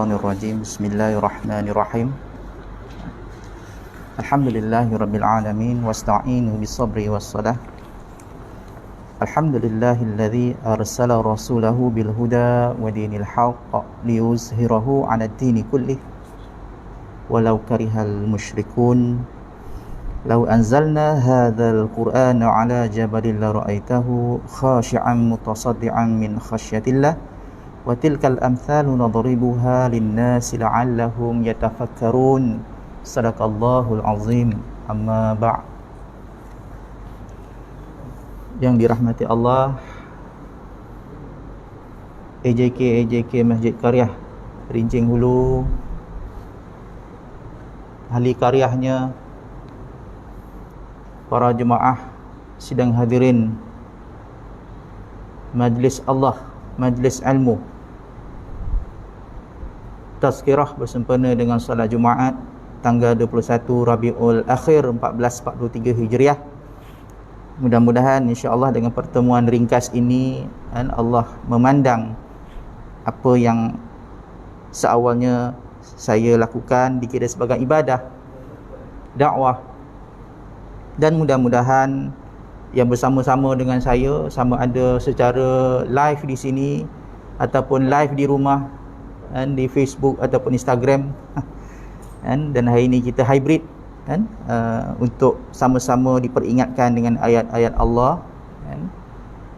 Minasyaitonirrajim. Bismillahirrahmanirrahim. Alhamdulillahirabbil alamin wasta'inu bisabri wassalah. Alhamdulillahilladzi arsala rasulahu bil huda wa dinil haqq liyuzhirahu 'alad dini kullih walau karihal musyrikun. Law anzalna hadzal qur'ana 'ala jabalin la ra'aitahu khashi'an mutasaddian min khasyatillah wa tilkal amthalu nadribuha lin-nasi la'allahum yatafakkarun. Sadaqallahul azim. Amma ba'. Yang dirahmati Allah, AJK Masjid Qaryah Rincing Hulu, ahli qaryahnya, para jemaah sidang hadirin majlis Allah, majlis ilmu, tazkirah bersempena dengan salat Jumaat tanggal 21 Rabiul Akhir 1443 Hijriah. Mudah-mudahan insya-Allah dengan pertemuan ringkas ini Allah memandang apa yang seawalnya saya lakukan dikira sebagai ibadah, dakwah, dan mudah-mudahan yang bersama-sama dengan saya, sama ada secara live di sini ataupun live di rumah, di Facebook ataupun Instagram, dan hari ini kita hybrid untuk sama-sama diperingatkan dengan ayat-ayat Allah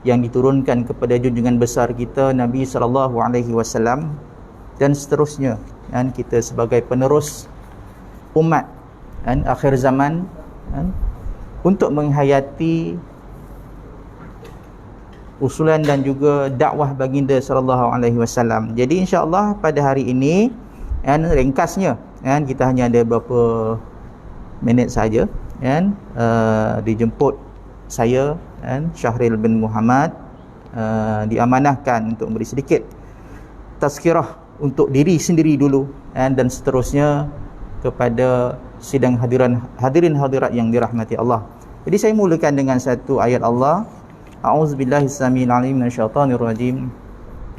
yang diturunkan kepada junjungan besar kita Nabi SAW, dan seterusnya, kita sebagai penerus umat akhir zaman untuk menghayati usulan dan juga dakwah baginda SAW. Jadi insya-Allah pada hari ini, ringkasnya, kita hanya ada beberapa minit saja, dijemput saya, Syahril bin Muhammad, diamanahkan untuk beri sedikit tazkirah untuk diri sendiri dulu, dan seterusnya kepada sidang hadirin hadirat yang dirahmati Allah. Jadi saya mulakan dengan satu ayat Allah. A'udzubillahi samil alim minasyaitonir rajim.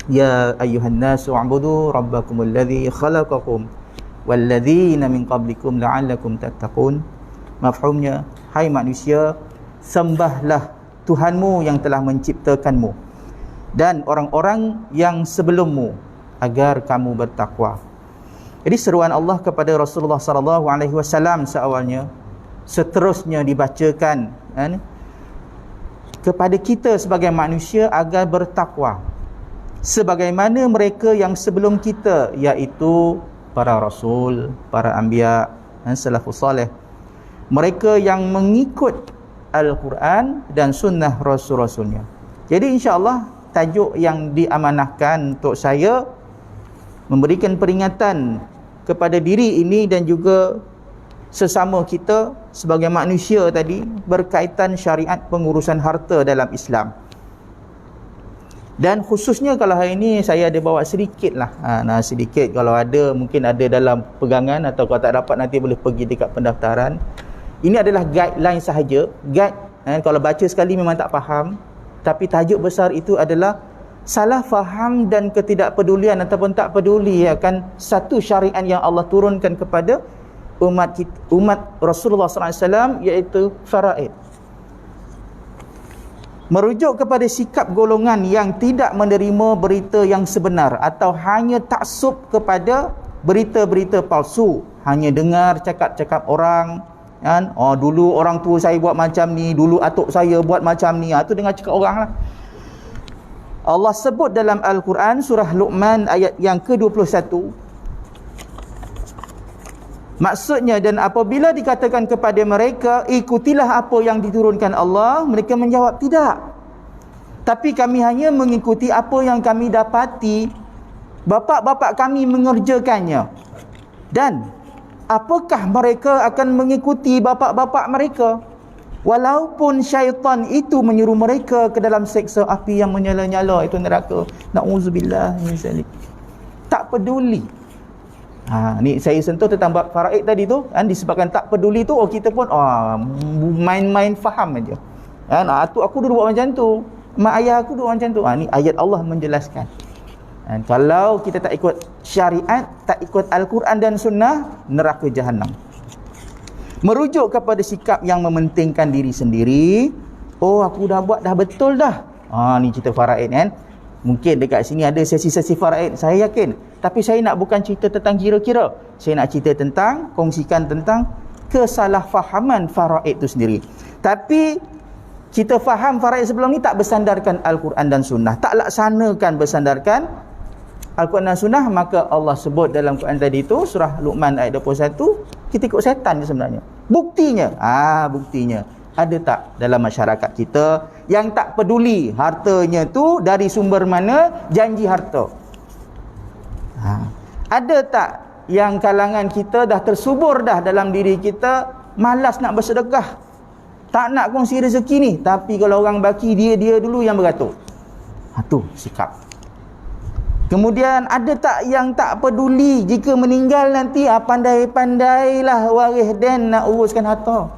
Ya ayyuhan nasu u'budu rabbakumul ladzi khalaqakum walladzina min qablikum la'allakum tattaqun. Mafhumnya, hai manusia, sembahlah Tuhanmu yang telah menciptakanmu dan orang-orang yang sebelummu agar kamu bertakwa. Jadi seruan Allah kepada Rasulullah SAW seawalnya, seterusnya dibacakan kepada kita sebagai manusia agar bertakwa sebagaimana mereka yang sebelum kita, iaitu para rasul, para anbiya, salafus salih, mereka yang mengikut Al-Quran dan sunnah rasul-rasulnya. Jadi insya-Allah tajuk yang diamanahkan untuk saya memberikan peringatan kepada diri ini dan juga sesama kita sebagai manusia tadi berkaitan syariat pengurusan harta dalam Islam. Dan khususnya kalau hari ini saya ada bawa sedikit lah, sedikit, kalau ada mungkin ada dalam pegangan, atau kalau tak dapat nanti boleh pergi dekat pendaftaran. Ini adalah guideline sahaja, guide, kalau baca sekali memang tak faham, tapi tajuk besar itu adalah salah faham dan ketidakpedulian ataupun tak peduli akan satu syariat yang Allah turunkan kepada umat Rasulullah SAW, iaitu faraid. Merujuk kepada sikap golongan yang tidak menerima berita yang sebenar atau hanya taksub kepada berita-berita palsu, hanya dengar cakap-cakap orang, dulu orang tua saya buat macam ni, dulu atuk saya buat macam ni, tu dengar cakap orang lah. Allah sebut dalam Al-Quran surah Luqman ayat yang ke-21, maksudnya, dan apabila dikatakan kepada mereka, ikutilah apa yang diturunkan Allah, mereka menjawab, tidak, tapi kami hanya mengikuti apa yang kami dapati bapa-bapa kami mengerjakannya. Dan apakah mereka akan mengikuti bapa-bapa mereka walaupun syaitan itu menyuruh mereka ke dalam seksa api yang menyala-nyala, itu neraka. Na'udzubillah min zalik. Tak peduli. Ni saya sentuh tentang bab faraid tadi tu, disebabkan tak peduli tu, kita pun main-main faham aja. Atuk aku dulu buat macam tu, mak ayah aku dulu buat macam tu. Ni ayat Allah menjelaskan. Dan kalau kita tak ikut syariat, tak ikut Al-Quran dan Sunnah, neraka Jahannam. Merujuk kepada sikap yang mementingkan diri sendiri. Oh, aku dah buat dah betul dah. Ni cerita faraid kan. Mungkin dekat sini ada sesi-sesi faraid, saya yakin. Tapi saya nak bukan cerita tentang kira-kira. Saya nak cerita tentang, kongsikan tentang kesalahfahaman faraid itu sendiri. Tapi kita faham faraid sebelum ni tak bersandarkan Al-Quran dan Sunnah, tak laksanakan bersandarkan Al-Quran dan Sunnah, maka Allah sebut dalam Quran tadi tu, surah Luqman ayat 21, kita ikut syaitan je sebenarnya. Buktinya, buktinya ada tak dalam masyarakat kita yang tak peduli hartanya tu dari sumber mana, janji harta? Ada tak yang kalangan kita dah tersubur dah dalam diri kita, malas nak bersedekah, tak nak kongsi rezeki ni, tapi kalau orang baki dia dulu yang beratur. Tu sikap. Kemudian ada tak yang tak peduli jika meninggal nanti, pandai-pandailah waris dan nak uruskan harta?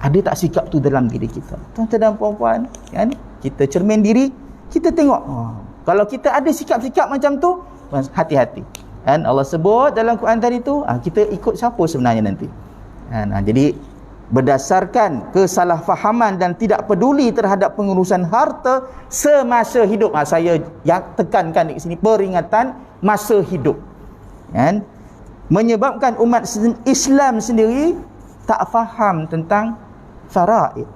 Ada tak sikap tu dalam diri kita? Tuan-tuan dan puan-puan, kan? Kita cermin diri, kita tengok. Kalau kita ada sikap-sikap macam tu, hati-hati. Kan Allah sebut dalam Quran tadi tu, kita ikut siapa sebenarnya nanti? Jadi berdasarkan kesalahfahaman dan tidak peduli terhadap pengurusan harta semasa hidup. Saya yang tekankan di sini, peringatan masa hidup. Kan? Menyebabkan umat Islam sendiri tak faham tentang faraid.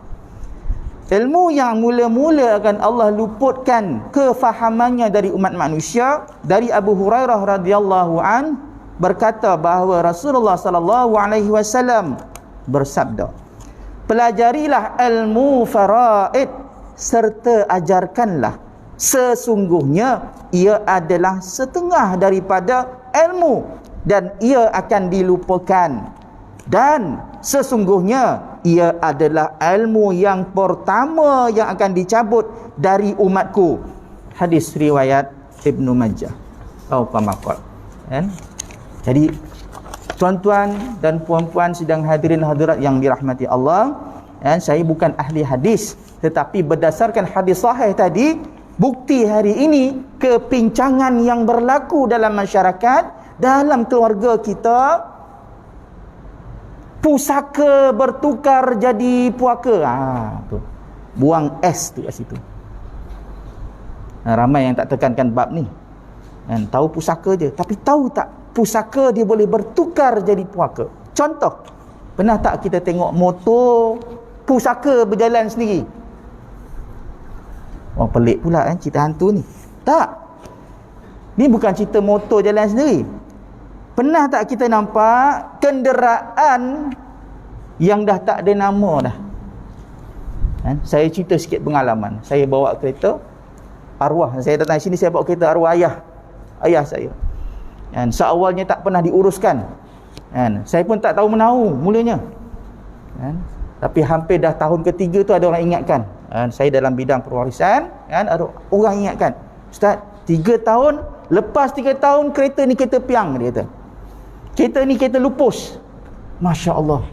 Ilmu yang mula-mula akan Allah luputkan kefahamannya dari umat manusia. Dari Abu Hurairah radhiyallahu an berkata bahawa Rasulullah sallallahu alaihi wasallam bersabda, pelajarilah ilmu faraid serta ajarkanlah, sesungguhnya ia adalah setengah daripada ilmu dan ia akan dilupakan, dan sesungguhnya ia adalah ilmu yang pertama yang akan dicabut dari umatku. Hadis riwayat Ibnu Majah atau Qamakal. Jadi tuan-tuan dan puan-puan sidang hadirin hadirat yang dirahmati Allah, saya bukan ahli hadis, tetapi berdasarkan hadis sahih tadi, bukti hari ini kepincangan yang berlaku dalam masyarakat, dalam keluarga kita, pusaka bertukar jadi puaka. Tu. Buang S tu kat situ. Ramai yang tak tekankan bab ni. Tahu pusaka je, tapi tahu tak pusaka dia boleh bertukar jadi puaka. Contoh, pernah tak kita tengok motor pusaka berjalan sendiri? Pelik pula kan cerita hantu ni. Tak. Ni bukan cerita motor jalan sendiri. Pernah tak kita nampak kenderaan yang dah tak ada nama dah? Saya cerita sikit pengalaman. Saya bawa kereta arwah. Saya datang sini, saya bawa kereta arwah ayah saya. Seawalnya tak pernah diuruskan. Saya pun tak tahu menahu mulanya. Tapi hampir dah tahun ketiga tu ada orang ingatkan. Saya dalam bidang perwarisan, ada orang ingatkan, Ustaz, 3 tahun, lepas 3 tahun kereta ni kereta piang, dia kata. Kereta ni kereta lupus. Masya Allah.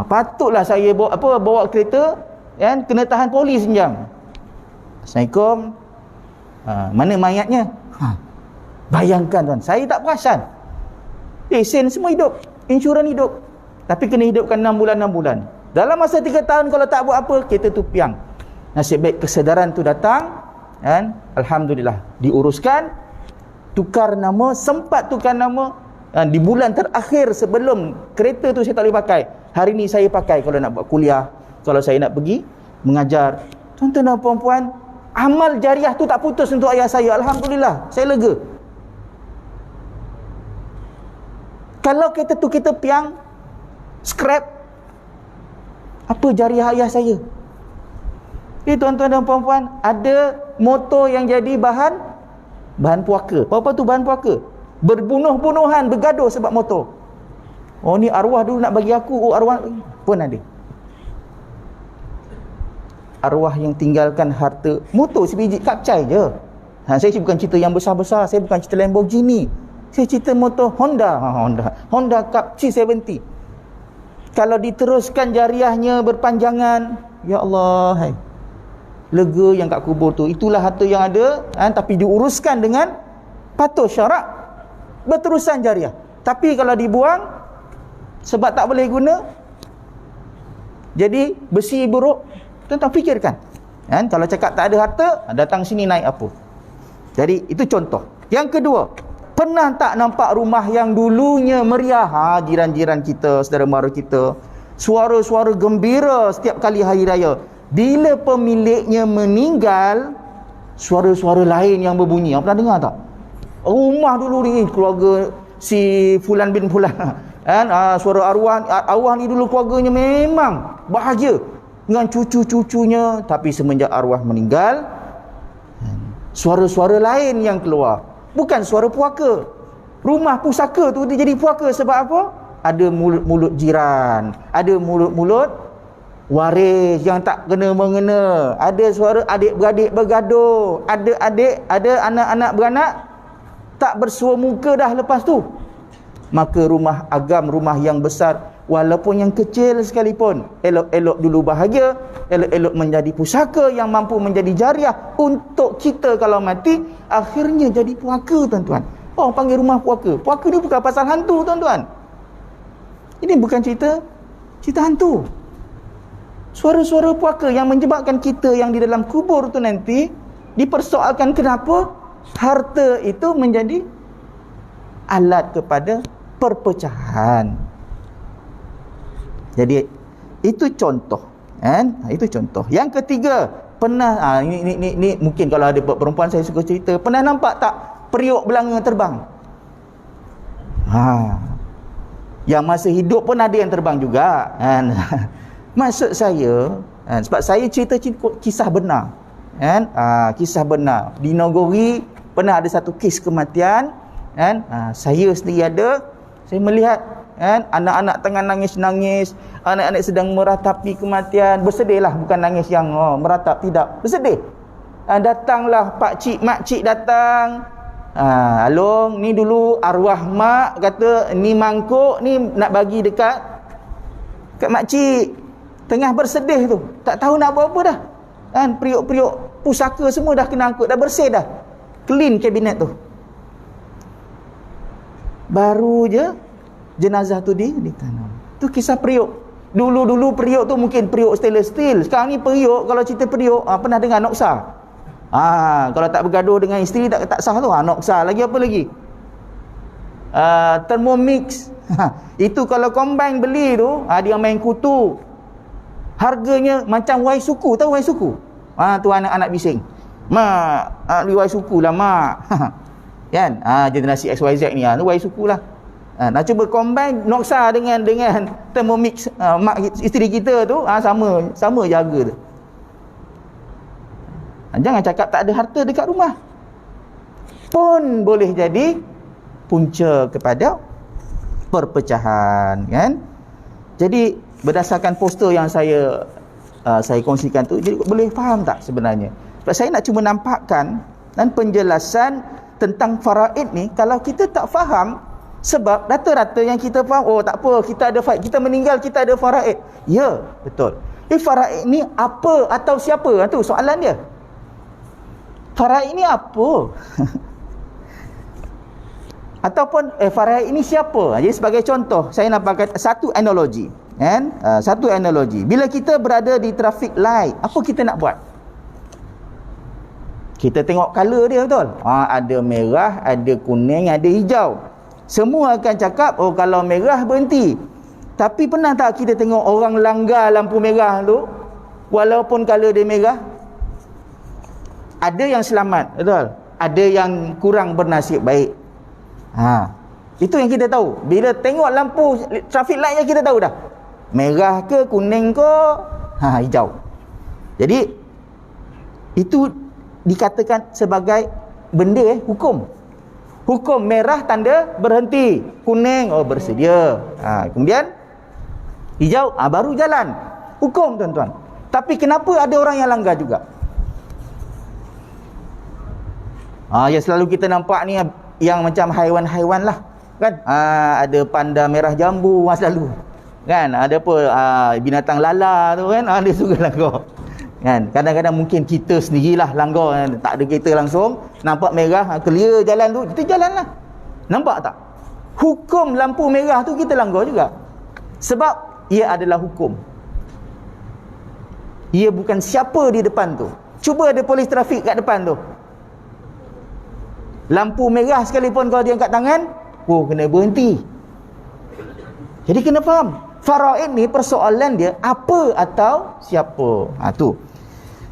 Patutlah saya bawa kereta, kena tahan polis senjang. Assalamualaikum. Mana mayatnya? Bayangkan tuan, saya tak perasan. Sen semua hidup, insurans hidup, tapi kena hidupkan 6 bulan. Dalam masa 3 tahun kalau tak buat apa, kereta tu piang. Nasib baik kesedaran tu datang, alhamdulillah diuruskan, tukar nama, sempat tukar nama. Di bulan terakhir sebelum kereta tu saya tak boleh pakai, hari ni saya pakai kalau nak buat kuliah, kalau saya nak pergi mengajar. Tuan-tuan dan puan-puan, amal jariah tu tak putus untuk ayah saya. Alhamdulillah, saya lega. Kalau kereta tu kita piang, scrap, apa jariah ayah saya? Tuan-tuan dan puan-puan, ada motor yang jadi bahan puaka. Apa tu bahan puaka? Berbunuh-bunuhan, bergaduh sebab motor. Ni arwah dulu nak bagi aku, arwah pun ada. Arwah yang tinggalkan harta motor sebiji kapcai je. Saya bukan cerita yang besar-besar, saya bukan cerita Lamborghini. Saya cerita motor Honda Cup C70. Kalau diteruskan jariahnya berpanjangan, ya Allah, lega yang kat kubur tu. Itulah harta yang ada, tapi diuruskan dengan patuh syarak, berterusan jariah. Tapi kalau dibuang sebab tak boleh guna, jadi besi buruk, tuan-tuan fikirkan. Kalau cakap tak ada harta, datang sini naik apa? Jadi itu contoh. Yang kedua, pernah tak nampak rumah yang dulunya meriah, jiran-jiran kita, saudara mara kita, suara-suara gembira setiap kali hari raya. Bila pemiliknya meninggal, suara-suara lain yang berbunyi. Pernah dengar tak? Rumah dulu ni keluarga si fulan bin fulan, suara arwah ni dulu keluarganya memang bahagia dengan cucu-cucunya, tapi semenjak arwah meninggal, suara-suara lain yang keluar, bukan suara puaka. Rumah pusaka tu dia jadi puaka sebab apa? Ada mulut-mulut jiran, ada mulut-mulut waris yang tak kena-mengena, ada suara adik-beradik bergaduh, ada anak-anak beranak tak bersua muka dah lepas tu. Maka rumah agam, rumah yang besar, walaupun yang kecil sekalipun, elok-elok dulu bahagia, elok-elok menjadi pusaka yang mampu menjadi jariah untuk kita kalau mati, akhirnya jadi puaka, tuan-tuan. Orang panggil rumah puaka. Puaka ni bukan pasal hantu, tuan-tuan. Ini bukan cerita hantu. Suara-suara puaka yang menyebabkan kita yang di dalam kubur tu nanti dipersoalkan kenapa harta itu menjadi alat kepada perpecahan. Jadi itu contoh, itu contoh. Yang ketiga, pernah ini mungkin kalau ada perempuan saya suka cerita, pernah nampak tak periuk belanga terbang? Yang masa hidup pun ada yang terbang juga, kan? Maksud saya, sebab saya cerita kisah benar, kan? Kisah benar. Di Nogori pernah ada satu kes kematian, kan? Saya sendiri ada, saya melihat, kan, anak-anak tengah nangis-nangis, anak-anak sedang meratapi kematian, bersedihlah, bukan nangis yang meratap, tidak, bersedih. Datanglah pak cik, mak cik datang. Along, ni dulu arwah mak kata ni mangkuk ni nak bagi dekat mak cik. Tengah bersedih tu, tak tahu nak buat apa dah, kan? Periuk-periuk pusaka semua dah kena angkut, dah bersih dah, clean kabinet tu. Baru je jenazah tu ditanam. Tu kisah periuk. Dulu-dulu periuk tu mungkin periuk stainless steel. Sekarang ni periuk, kalau cerita periuk, pernah dengar noksa? Kalau tak bergaduh dengan isteri tak sah tu, noksa. Lagi apa lagi? Thermomix. Itu kalau combine beli tu, dia main kutu. Harganya macam wai suku, tahu wai suku? Tu anak-anak bising. Mak, beli wai suku lah mak. Kan? Generasi XYZ ni, tu wai suku lah. Nak cuba combine noksa dengan Thermomix, mak isteri kita tu, sama jaga tu. Jangan cakap tak ada harta dekat rumah. Pun boleh jadi punca kepada perpecahan, kan? Jadi berdasarkan poster yang saya kongsikan tu, jadi boleh faham tak sebenarnya? Sebab saya nak cuma nampakkan dan penjelasan tentang faraid ni, kalau kita tak faham, sebab rata-rata yang kita faham, tak apa, kita meninggal, kita ada faraid. Ya, betul. Faraid ni apa atau siapa? Tu soalan dia. Faraid ni apa? Ataupun faraid ini siapa? Jadi sebagai contoh, saya nampakkan satu analogi, kan? Satu analogi. Bila kita berada di traffic light, apa kita nak buat? Kita tengok color dia, betul? Ada merah, ada kuning, ada hijau. Semua akan cakap, kalau merah berhenti. Tapi pernah tak kita tengok orang langgar lampu merah tu, walaupun color dia merah? Ada yang selamat, betul? Ada yang kurang bernasib baik. Itu yang kita tahu. Bila tengok lampu traffic lightnya, kita tahu dah, merah ke, kuning ke, hijau. Jadi itu dikatakan sebagai benda hukum. Hukum merah tanda berhenti, kuning bersedia, kemudian hijau baru jalan. Hukum, tuan-tuan. Tapi kenapa ada orang yang langgar juga? Yang selalu kita nampak ni yang macam haiwan-haiwan lah, kan? Ada panda merah jambu selalu, kan? Ada apa, binatang lala tu, kan? Dia suka langgar. Kan kadang-kadang mungkin kita sendirilah langgar, kan? Tak ada kereta langsung, nampak merah, clear jalan tu, kita jalanlah. Nampak tak? Hukum lampu merah tu kita langgar juga. Sebab ia adalah hukum. Ia bukan siapa di depan tu. Cuba ada polis trafik kat depan tu. Lampu merah sekalipun kalau dia angkat tangan, kena berhenti. Jadi kena faham. Faraid ni persoalan dia apa atau siapa. Tu.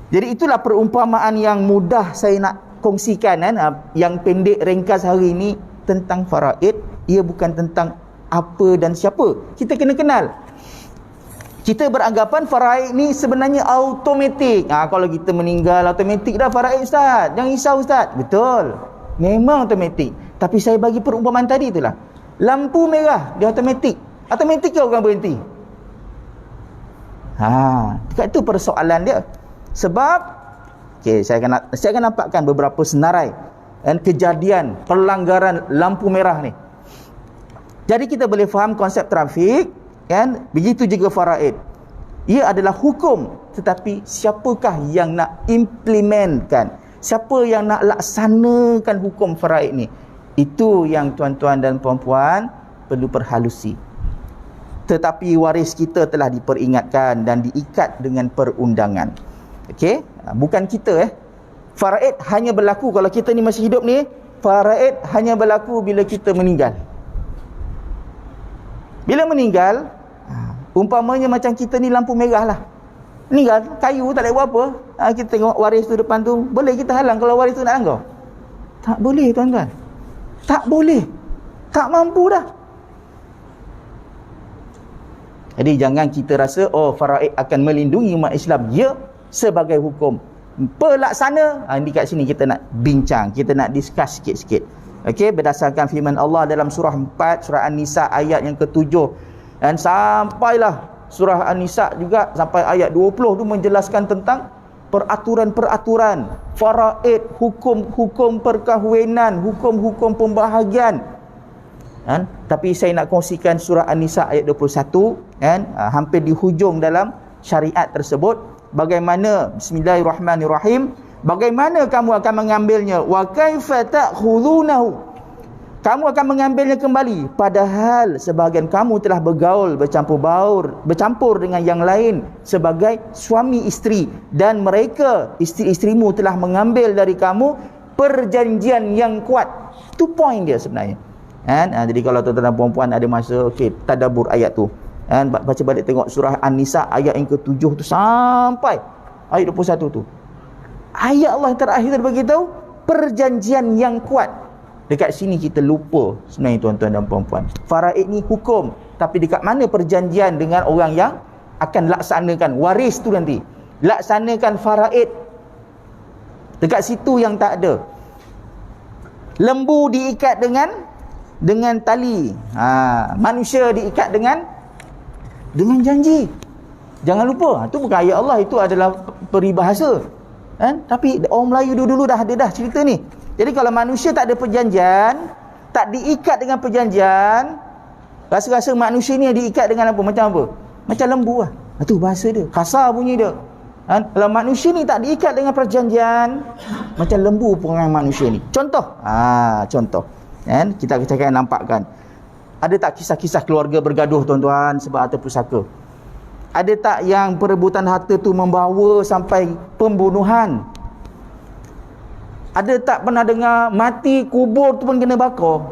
Jadi itulah perumpamaan yang mudah saya nak kongsikan, kan? Yang pendek ringkas hari ini tentang faraid. Ia bukan tentang apa dan siapa. Kita kena kenal. Kita beranggapan faraid ni sebenarnya automatik. Kalau kita meninggal automatik dah faraid, ustaz. Jangan risau, ustaz. Betul. Memang automatik. Tapi saya bagi perumpamaan tadi itulah. Lampu merah dia automatik. Automatik ke orang berhenti? Dekat tu persoalan dia. Sebab saya akan nampakkan beberapa senarai dan kejadian pelanggaran lampu merah ni. Jadi kita boleh faham konsep trafik, kan? Begitu juga faraid. Ia adalah hukum, tetapi siapakah yang nak implementkan? Siapa yang nak laksanakan hukum faraid ni? Itu yang tuan-tuan dan puan-puan perlu perhalusi. Tetapi waris kita telah diperingatkan dan diikat dengan perundangan. Okey, bukan kita faraid hanya berlaku kalau kita ni masih hidup ni. Faraid hanya berlaku bila kita meninggal. Bila meninggal, umpamanya macam kita ni lampu merah lah. Meninggal, kayu tak boleh buat apa. Kita tengok waris tu depan tu, boleh kita halang kalau waris tu nak langgar? Tak boleh, tuan-tuan. Tak boleh. Tak mampu dah. Jadi jangan kita rasa faraid akan melindungi umat Islam. Ya, sebagai hukum. Pelaksana, ini kat sini kita nak bincang, kita nak discuss sikit-sikit. Okey, berdasarkan firman Allah dalam surah 4, surah An-Nisa ayat yang ke-7 dan sampailah surah An-Nisa juga sampai ayat 20 tu menjelaskan tentang peraturan-peraturan faraid, hukum-hukum perkahwinan, hukum-hukum pembahagian. Tapi saya nak kongsikan surah An-Nisa ayat 21, hampir di hujung dalam syariat tersebut. Bagaimana, bismillahirrahmanirrahim, bagaimana kamu akan mengambilnya? Wa kaifa ta'khudunahu, kamu akan mengambilnya kembali padahal sebahagian kamu telah bergaul, bercampur dengan yang lain sebagai suami isteri, dan mereka, isteri-isterimu, telah mengambil dari kamu perjanjian yang kuat. Itu point dia sebenarnya. Jadi kalau tuan-tuan dan puan-puan ada masa, tadabbur ayat tu, baca balik tengok surah An-Nisa ayat yang ke-7 tu sampai ayat 21 tu. Ayat Allah terakhir beritahu perjanjian yang kuat. Dekat sini kita lupa sebenarnya, tuan-tuan dan puan-puan. Faraid ni hukum, tapi dekat mana perjanjian dengan orang yang akan laksanakan waris tu nanti? Laksanakan faraid. Dekat situ yang tak ada. Lembu diikat dengan tali. Manusia diikat dengan janji. Jangan lupa, itu bukan ayat Allah, itu adalah peribahasa. Tapi orang Melayu dulu dah ada dah cerita ni. Jadi kalau manusia tak ada perjanjian, tak diikat dengan perjanjian, rasa-rasa manusia ni diikat dengan apa? Macam apa? Macam lembu lah. Itu bahasa dia, kasar bunyi dia. Kalau manusia ni tak diikat dengan perjanjian, macam lembu perangai manusia ni. Contoh. Contoh. Kita akan nampakkan. Ada tak kisah-kisah keluarga bergaduh, tuan-tuan, sebab harta pusaka? Ada tak yang perebutan harta tu membawa sampai pembunuhan? Ada tak pernah dengar mati kubur tu pun kena bakar?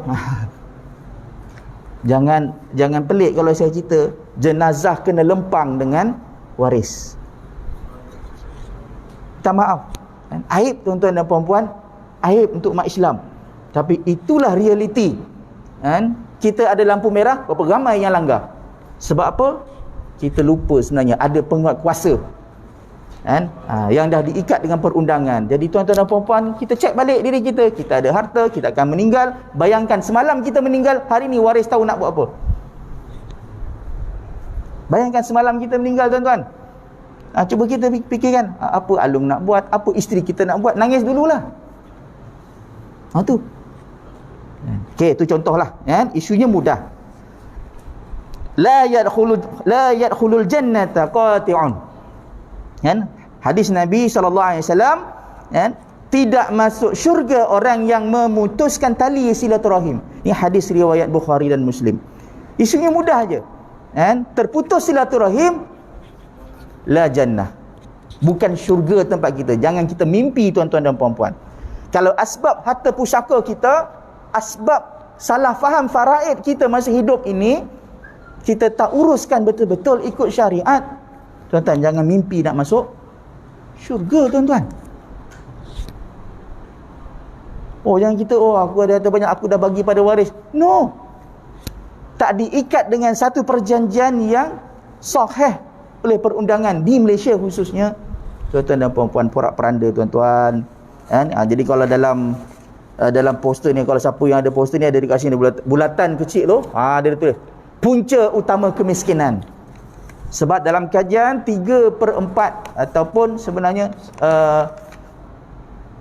Jangan pelik kalau saya cerita jenazah kena lempang dengan waris. Minta maaf. Aib, tuan-tuan dan puan-puan, aib untuk umat Islam. Tapi itulah realiti. Kita ada lampu merah, berapa ramai yang langgar? Sebab apa? Kita lupa sebenarnya ada penguat kuasa yang dah diikat dengan perundangan. Jadi tuan-tuan dan puan-puan, kita cek balik diri kita. Kita ada harta, kita akan meninggal. Bayangkan semalam kita meninggal, hari ni waris tahu nak buat apa. Bayangkan semalam kita meninggal, tuan-tuan. Cuba kita fikirkan, apa Alung nak buat, apa isteri kita nak buat. Nangis dululah. Tu. Itu contohlah. Isunya mudah. La yadkhulul jannata qati'un. Hadis Nabi SAW, tidak masuk syurga orang yang memutuskan tali silaturahim. Ini hadis riwayat Bukhari dan Muslim. Isunya mudah aja. Terputus silaturahim, la jannah. Bukan syurga tempat kita. Jangan kita mimpi, tuan-tuan dan puan-puan. Kalau asbab harta pusaka kita, asbab salah faham faraid kita masa hidup ini, kita tak uruskan betul-betul ikut syariat, tuan-tuan, jangan mimpi nak masuk syurga, tuan-tuan. Oh, jangan kita, aku ada harta banyak, aku dah bagi pada waris. No. Tak diikat dengan satu perjanjian yang sahih oleh perundangan di Malaysia khususnya. Tuan-tuan dan puan-puan, porak-peranda, tuan-tuan. Jadi kalau dalam poster ni, kalau siapa yang ada poster ni, ada dekat sini bulatan kecil tu, dia tulis punca utama kemiskinan. Sebab dalam kajian 3/4 ataupun sebenarnya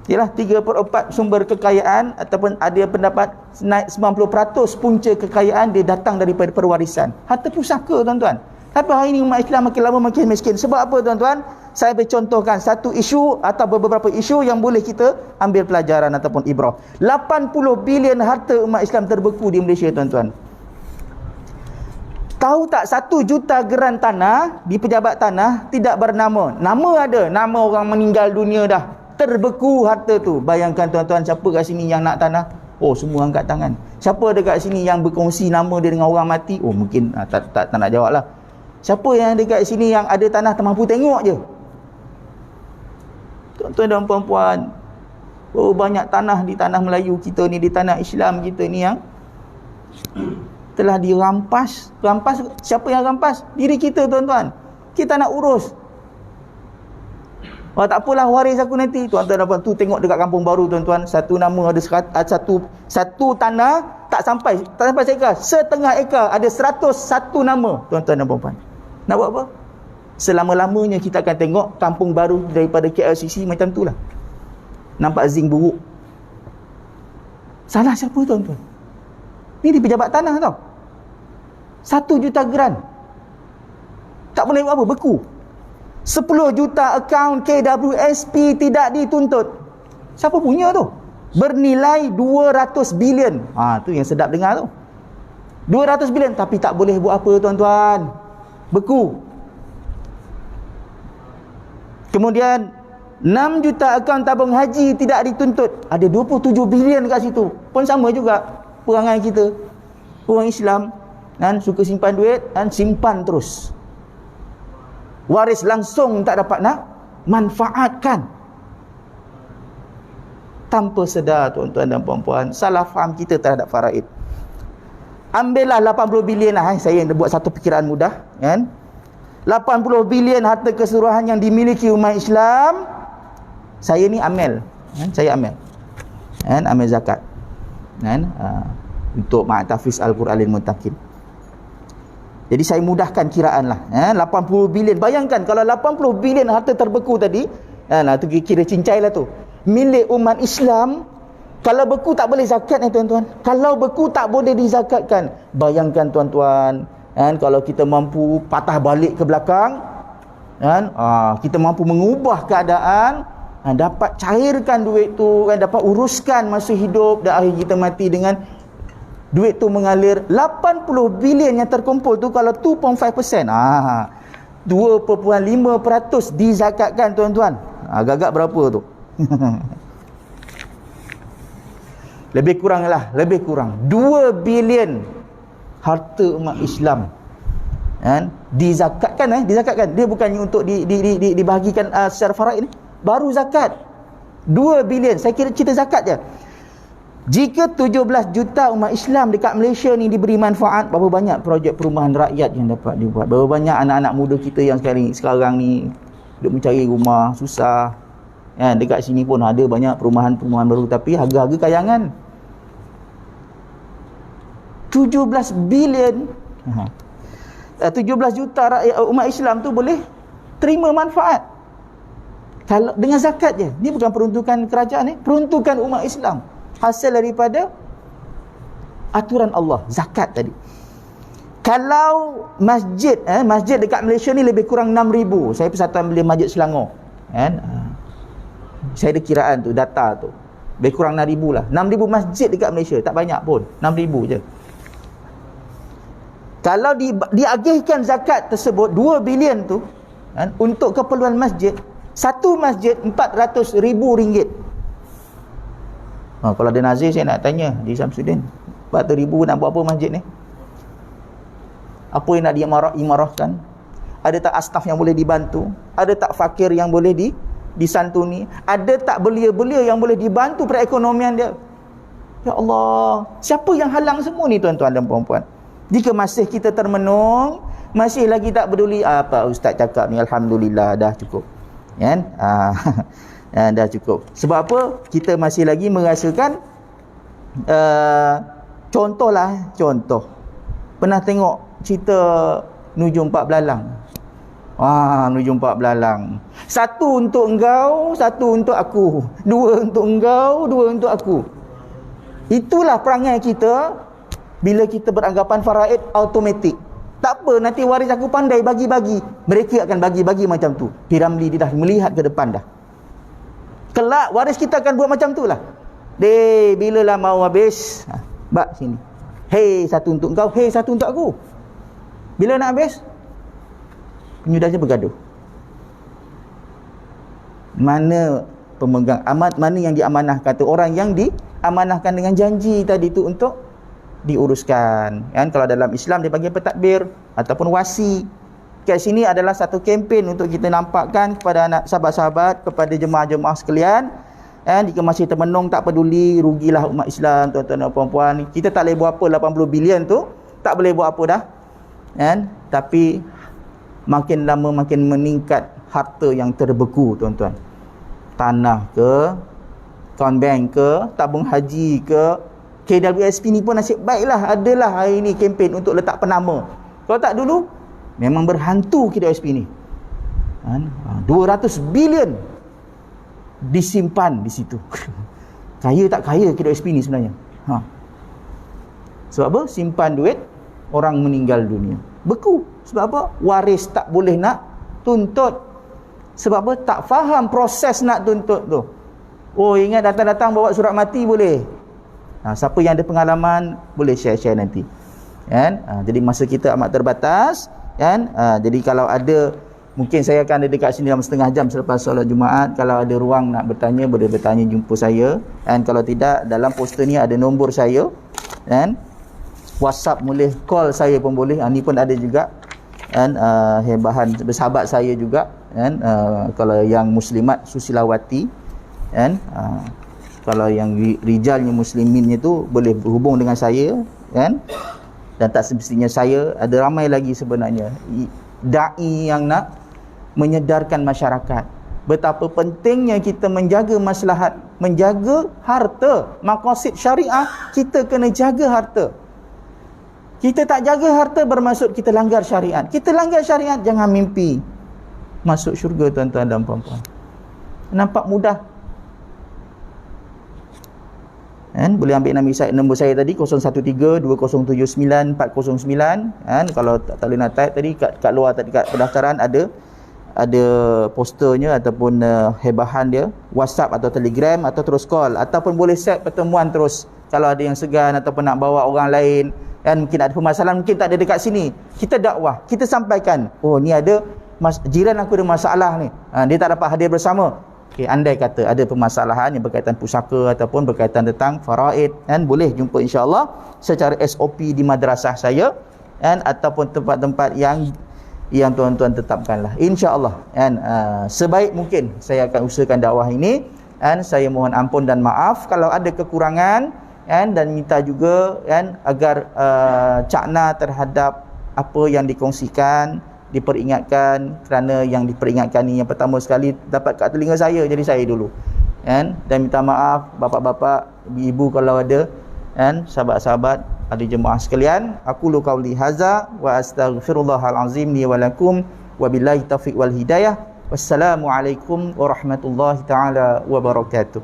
3/4 sumber kekayaan, ataupun ada pendapat naik 90% punca kekayaan dia datang daripada perwarisan, harta pusaka, tuan-tuan. Tapi hari ini umat Islam makin lama makin miskin. Sebab apa, tuan-tuan? Saya bercontohkan satu isu atau beberapa isu yang boleh kita ambil pelajaran ataupun ibrah. 80 bilion harta umat Islam terbeku di Malaysia, tuan-tuan. Tahu tak 1 juta geran tanah di pejabat tanah tidak bernama. Nama ada, nama orang meninggal dunia dah. Terbeku harta tu. Bayangkan, tuan-tuan, siapa kat sini yang nak tanah? Oh, semua angkat tangan. Siapa dekat sini yang berkongsi nama dia dengan orang mati? Oh, mungkin tak nak jawab lah. Siapa yang dekat sini yang ada tanah tak mampu tengok je? Tuan-tuan dan puan-puan, banyak tanah di tanah Melayu kita ni, di tanah Islam kita ni yang telah dirampas. Rampas, siapa yang rampas? Diri kita, tuan-tuan. Kita nak urus. Tak apalah, waris aku nanti. Tuan-tuan dan puan, tu tengok dekat Kampung Baru, tuan-tuan, satu nama ada satu tanah tak sampai seekar, setengah ekar ada 101 nama, tuan-tuan dan puan-puan. Nak buat apa? Selama-lamanya kita akan tengok Kampung Baru daripada KLCC macam tu lah. Nampak zinc buruk. Salah siapa, tuan-tuan? Ni di pejabat tanah tau. 1 juta geran. Tak boleh buat apa? Beku. 10 juta akaun KWSP tidak dituntut. Siapa punya tu? Bernilai 200 bilion. Tu yang sedap dengar tu. 200 bilion. Tapi tak boleh buat apa, tuan-tuan. Beku. Kemudian 6 juta akaun tabung haji tidak dituntut. Ada 27 bilion kat situ. Pun sama juga perangai kita. Orang Islam suka simpan duit dan simpan terus. Waris langsung tak dapat nak manfaatkan. Tanpa sedar, tuan-tuan dan puan-puan, salah faham kita terhadap faraid. Ambillah 80 bilion lah. Saya buat satu fikiran mudah, kan? 80 bilion harta keseluruhan yang dimiliki umat Islam, saya ni amil, kan? Saya amil, kan? Amil zakat, kan? Untuk ma'tafiz Al-Quranil Muttaqin. Jadi saya mudahkan kiraan lah, 80 bilion. Bayangkan kalau 80 bilion harta terbeku tadi, tu kira cincai lah tu, milik umat Islam. Kalau beku tak boleh zakat, tuan-tuan. Kalau beku tak boleh dizakatkan. Bayangkan, tuan-tuan, kalau kita mampu patah balik ke belakang, kita mampu mengubah keadaan, dapat cairkan duit tu, dapat uruskan masa hidup dan akhir kita mati dengan duit tu mengalir. 80 bilion yang terkumpul tu, kalau 2.5%, 2.5% dizakatkan, tuan-tuan, agak-agak berapa tu? Lebih kurang 2 bilion harta umat Islam, dizakatkan. Dia bukannya untuk dibahagikan secara faraid ni, baru zakat 2 bilion. Saya kira cerita zakat je. Jika 17 juta umat Islam dekat Malaysia ni diberi manfaat, berapa banyak projek perumahan rakyat yang dapat dibuat? Berapa banyak anak-anak muda kita yang sekarang ni duk mencari rumah susah. Dekat sini pun ada banyak perumahan-perumahan baru, tapi harga-harga kayangan. 17 bilion 17 juta rakyat umat Islam tu boleh terima manfaat kalau dengan zakat je. Ni bukan peruntukan kerajaan ni, peruntukan umat Islam, hasil daripada aturan Allah, zakat tadi. Kalau masjid masjid dekat Malaysia ni lebih kurang 6,000. Saya persatuan beli Masjid Selangor, kan. Saya ada kiraan tu, data tu lebih kurang 6,000 lah. 6,000 masjid dekat Malaysia, tak banyak pun, 6,000 je. Kalau diagihkan zakat tersebut 2 bilion tu kan, untuk keperluan masjid, satu masjid RM400,000. Kalau ada Nazir, saya nak tanya di Samsudin, 400,000 nak buat apa masjid ni? Apa yang nak diimarahkan? Ada tak asnaf yang boleh dibantu? Ada tak fakir yang boleh disantuni? Ada tak belia-belia yang boleh dibantu perekonomian dia? Ya Allah, siapa yang halang semua ni tuan-tuan dan puan-puan? Jika masih kita termenung, masih lagi tak peduli apa ustaz cakap ni, alhamdulillah dah cukup. Kan? Dah cukup. Sebab apa? Kita masih lagi merasakan contoh. Pernah tengok cerita Nujum Pak Belalang? Nujum Pak Belalang. Satu untuk engkau, satu untuk aku. Dua untuk engkau, dua untuk aku. Itulah perangai kita bila kita beranggapan faraid automatik. Tak apa, nanti waris aku pandai bagi-bagi. Mereka akan bagi-bagi macam tu. Piramli dia dah melihat ke depan dah. Kelak waris kita akan buat macam tu lah. Bila lah mau habis, bak sini. Hei, satu untuk engkau, hei, satu untuk aku. Bila nak habis, penyudahnya bergaduh. Mana pemegang amat, mana yang diamanahkan tu, orang yang diamanahkan dengan janji tadi tu untuk diuruskan. Kan, kalau dalam Islam dia panggil pentadbir ataupun wasi. Kat sini adalah satu kempen untuk kita nampakkan kepada anak sahabat-sahabat, kepada jemaah-jemaah sekalian. And jika masih termenung, tak peduli, rugilah umat Islam, tuan-tuan dan puan-puan. Kita tak boleh buat apa 80 bilion tu, tak boleh buat apa dah. And tapi makin lama makin meningkat harta yang terbeku, tuan-tuan. Tanah ke, akaun bank ke, tabung haji ke, KWSP ni pun nasib baiklah adalah hari ni kempen untuk letak penama. Kalau tak dulu memang berhantu KWSP ni. 200 bilion disimpan di situ. Kaya tak kaya KWSP ni sebenarnya. Sebab apa? Simpan duit orang meninggal dunia. Beku. Sebab apa? Waris tak boleh nak tuntut. Sebab apa? Tak faham proses nak tuntut tu. Oh, ingat datang-datang bawa surat mati boleh. Siapa yang ada pengalaman boleh share-share nanti. Kan? Jadi masa kita amat terbatas. Kan? Jadi kalau ada, mungkin saya akan ada dekat sini dalam setengah jam selepas solat Jumaat. Kalau ada ruang nak bertanya, boleh bertanya, jumpa saya. Dan kalau tidak, dalam poster ni ada nombor saya. Dan WhatsApp boleh, call saya pun boleh. Ni pun ada juga. Dan bahan bersahabat saya juga. Dan kalau yang muslimat, Susilawati. Dan kalau yang rijalnya musliminnya tu boleh berhubung dengan saya. Kan? Dan tak semestinya saya, ada ramai lagi sebenarnya da'i yang nak menyedarkan masyarakat betapa pentingnya kita menjaga maslahat, menjaga harta. Maqasid syariah, kita kena jaga harta. Kita tak jaga harta bermaksud kita langgar syariat. Kita langgar syariat, jangan mimpi masuk syurga, tuan-tuan dan puan-puan. Nampak mudah. Boleh ambil nombor saya tadi 0132079409. Kalau tak boleh nak type tadi kat luar tadi kat pendaftaran ada posternya ataupun hebahan dia, WhatsApp atau Telegram atau terus call, ataupun boleh set pertemuan terus kalau ada yang segan ataupun nak bawa orang lain. Mungkin ada permasalahan, mungkin tak ada dekat sini, kita dakwah, kita sampaikan, oh ni ada jiran aku ada masalah ni, dia tak dapat hadir bersama. Andai kata ada permasalahan yang berkaitan pusaka ataupun berkaitan tentang faraid, boleh jumpa insya-Allah secara SOP di madrasah saya, ataupun tempat-tempat yang tuan-tuan tetapkanlah insya-Allah. Sebaik mungkin saya akan usahakan dakwah ini. Saya mohon ampun dan maaf kalau ada kekurangan, dan minta juga agar cakna terhadap apa yang dikongsikan, diperingatkan, kerana yang diperingatkan ni yang pertama sekali dapat kat telinga saya, jadi saya dulu. Dan minta maaf bapak-bapak, ibu kalau ada, sahabat-sahabat, ada jemaah sekalian. Aku lu qauli hadza wa astaghfirullahal azim li wa lakum wa billahi taufiq wal hidayah. Wassalamualaikum warahmatullahi taala wabarakatuh.